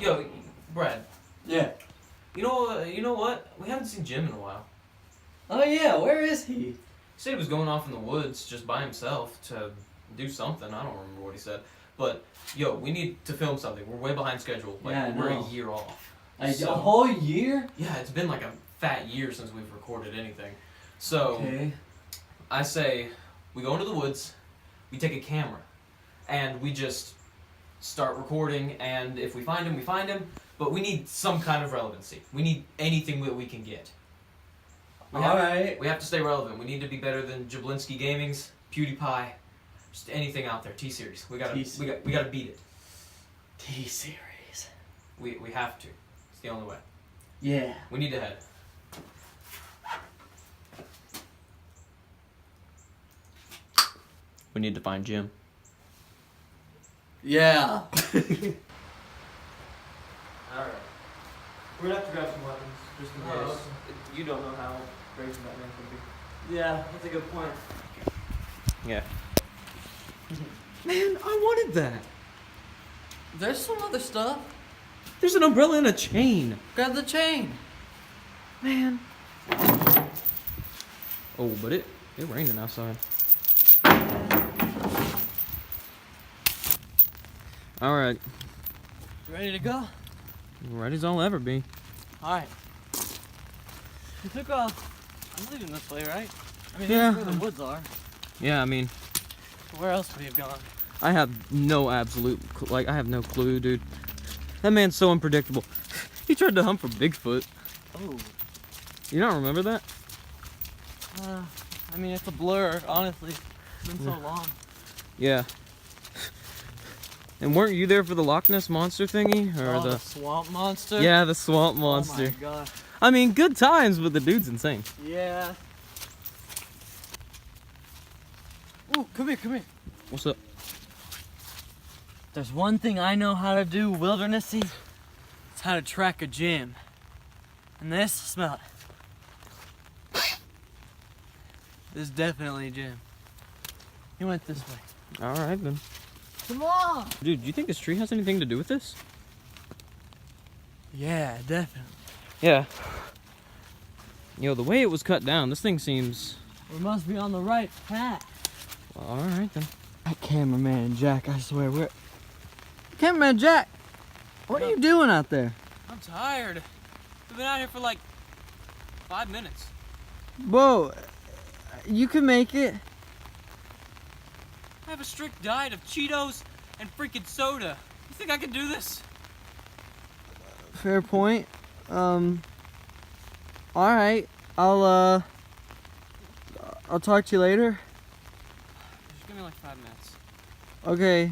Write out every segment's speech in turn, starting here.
Yo, Brad. Yeah. You know what? We haven't seen Jim in a while. Oh yeah, where is he? He said he was going off in the woods just by himself to do something. I don't remember what he said. But, yo, we need to film something. We're way behind schedule. Like, Yeah, I we're know. a year off. A whole year? Yeah, it's been like a fat year since we've recorded anything. So, Okay. I say we go into the woods, we take a camera, and we just start recording, and if we find him, we find him, but we need some kind of relevancy. We need anything that we can get. We have to stay relevant. We need to be better than Jablinski Gaming's, PewDiePie, just anything out there. T-Series. We gotta beat it. T-Series. We have to. It's the only way. Yeah. We need to head. We need to find Jim. Yeah. Alright. We're gonna have to grab some weapons, just in case. You don't know how crazy that man can be. Yeah, that's a good point. Yeah. Man, I wanted that. There's some other stuff. There's an umbrella and a chain. Grab the chain. Man. Oh, but it's raining outside. Alright. You ready to go? Ready as I'll ever be. Alright. You took off. I'm leaving this way, right? I mean, Yeah. that's where the woods are. Yeah, I mean, Where else would he have gone? I have no I have no clue, dude. That man's so unpredictable. He tried to hunt for Bigfoot. Oh. You don't remember that? I mean, it's a blur, honestly. It's been so long. Yeah. And weren't you there for the Loch Ness Monster thingy? Or The swamp monster? Yeah, the swamp monster. Oh my god. I mean, good times, but the dude's insane. Yeah. Ooh, come here, come here. What's up? There's one thing I know how to do wildernessy. It's how to track a Jim. And this, smell it. This is definitely a Jim. He went this way. Alright then. Come on! Dude, do you think this tree has anything to do with this? Yeah, definitely. Yeah. Yo, the way it was cut down, this thing seems... We must be on the right path. Well, alright then. That Cameraman Jack, I swear, we're... Cameraman Jack! What are you doing out there? I'm tired. We've been out here for like 5 minutes. Whoa, you can make it. I have a strict diet of Cheetos and freaking soda. You think I can do this? Fair point. Alright. I'll talk to you later. Just give me like 5 minutes. Okay.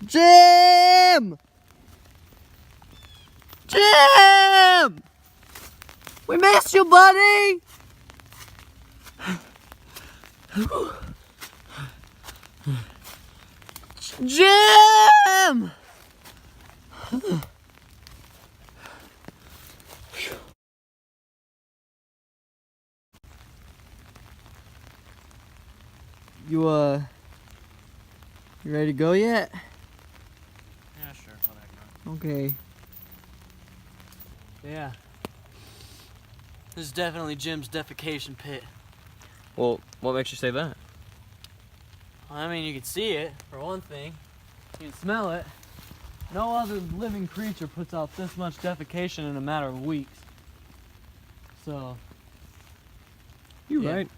Jim! Jim! We missed you, buddy! Jim! You ready to go yet? Yeah, sure. I'll back up. Okay. Yeah. This is definitely Jim's defecation pit. Well, what makes you say that? I mean, you can see it, for one thing. You can smell it. No other living creature puts out this much defecation in a matter of weeks. So... You're Yeah. right.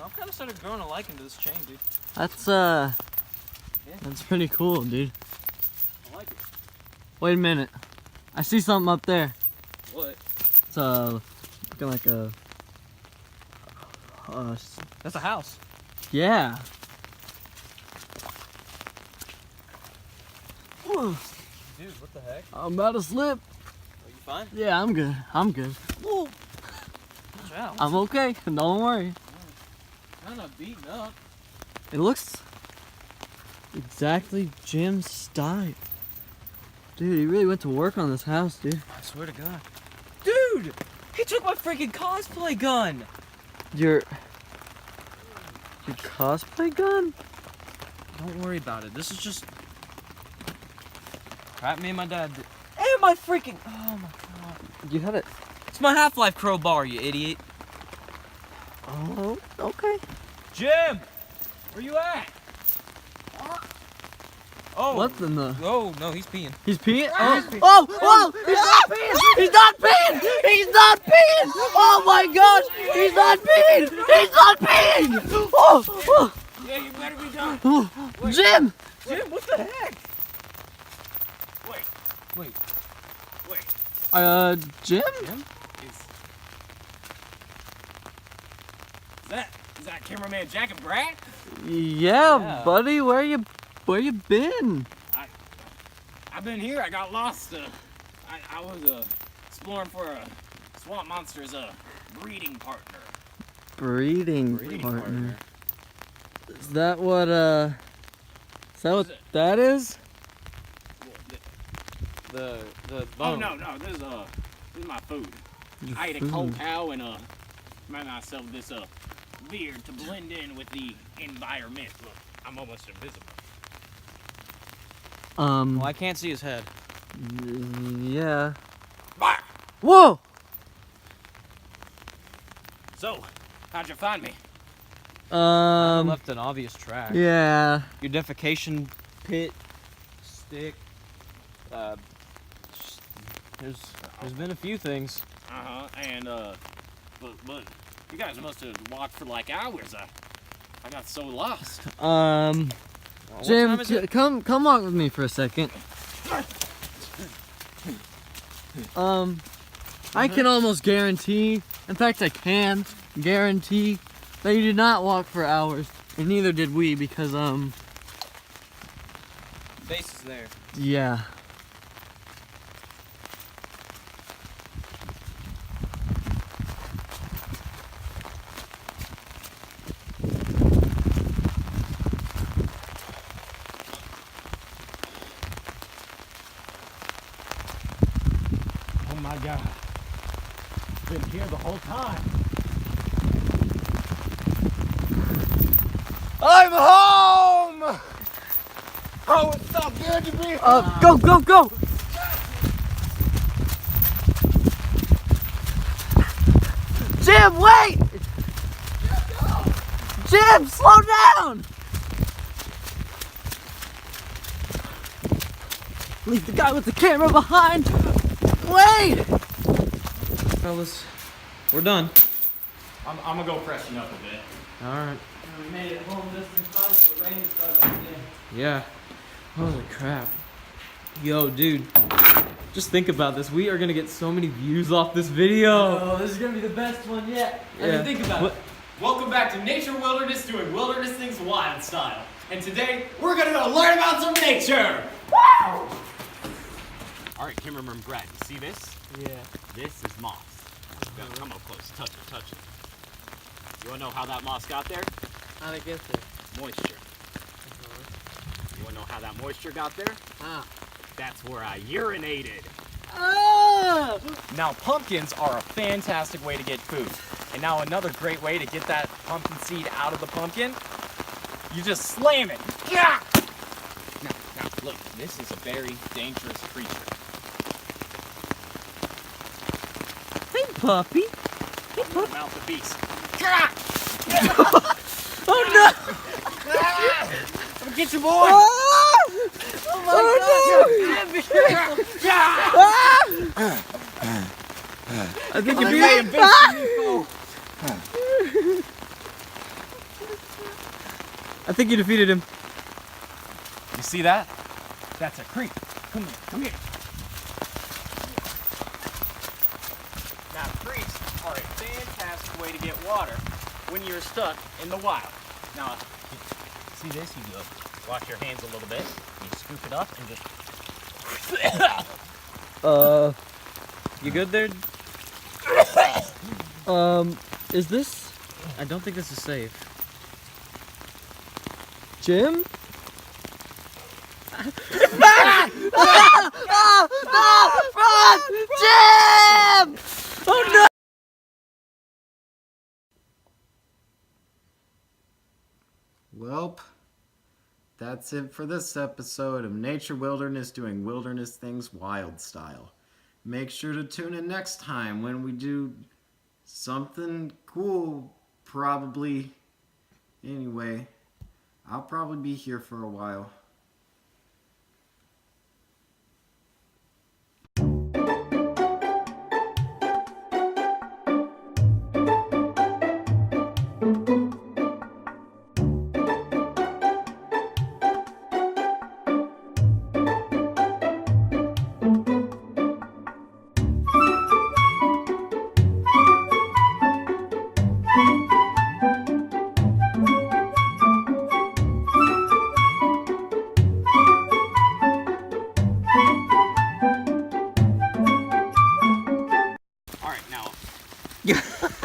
I've kind of started growing a liking to this chain, dude. That's pretty cool, dude. I like it. Wait a minute. I see something up there. What? It's looking like a... That's a house. yeah. Dude, what the heck? I'm about to slip. Are you fine? Yeah, I'm good. I'm good. Whoa. Watch out. I'm okay. Don't worry. Kind of beaten up. It looks exactly Jim's style. Dude, he really went to work on this house, dude. I swear to God. Dude! He took my freaking cosplay gun! Your cosplay gun? Don't worry about it. This is just crap me and my dad did. And my freaking... Oh my god. You have it. It's my Half-Life crowbar, you idiot. Oh, okay. Jim! Where you at? Oh. What in the... Oh, no, he's peeing. He's peeing? Oh, whoa! He's not peeing! He's not peeing! He's not peeing! Oh my gosh! He's not peeing! He's not peeing! Oh! Yeah, you better be done. Oh. Jim! Jim, what the heck? Wait. Jim? Jim? Is that Cameramen Jack and Brad? Yeah, buddy, where you been? I've been here. I got lost. I was exploring for a swamp monster as a breeding partner. Breeding partner. Is that what that is? The Oh bone. no, this is my food. I ate a cold cow and made myself this beard to blend in with the environment. Look, I'm almost invisible. Well, I can't see his head. Yeah. Bah! Whoa! So, how'd you find me? Left an obvious track. Yeah. Your defecation pit, stick. There's been a few things. And but you guys must have walked for like hours. I got so lost. Jim, come walk with me for a second. I can almost guarantee, in fact I can guarantee, that you did not walk for hours, and neither did we, because Base is there. yeah. Oh my God! Been here the whole time. I'm home! Oh, it's so good to be home! Go! Jim, wait! Jim, slow down! Leave the guy with the camera behind! Wait! Fellas, we're done. I'm gonna go freshen up a bit. Alright. We made it home just in time for the rain started again. Yeah. Holy crap. Yo, dude. Just think about this. We are gonna get so many views off this video. Oh, this is gonna be the best one yet. I Yeah. mean, think about it. Welcome back to Nature Wilderness, doing wilderness things wild style. And today, we're gonna go learn about some nature! Wow! Alright, Cameramen Brad, you see this? Yeah. This is moss. Now, come up close, touch it. You wanna know how that moss got there? How'd it get there? Moisture. You wanna know how that moisture got there? That's where I urinated. Ah! Now, pumpkins are a fantastic way to get food. And now another great way to get that pumpkin seed out of the pumpkin, you just slam it. Yeah! Now, look, this is a very dangerous creature. Hey, puppy. Mouth the beast. Oh no! Come get you, boy! Oh my god! I think you may have been I think you defeated him. You see that? That's a creep. Come here. Now, creeks are a fantastic way to get water when you're stuck in the wild. Now, see this? You go wash your hands a little bit. You scoop it up and just... You good there? Is this I don't think this is safe. Jim? Run! Jim! Oh no! Welp, That's it for this episode of Nature Wilderness doing wilderness things wild style. Make sure to tune in next time when we do something cool, probably. Anyway, I'll probably be here for a while. All right, now.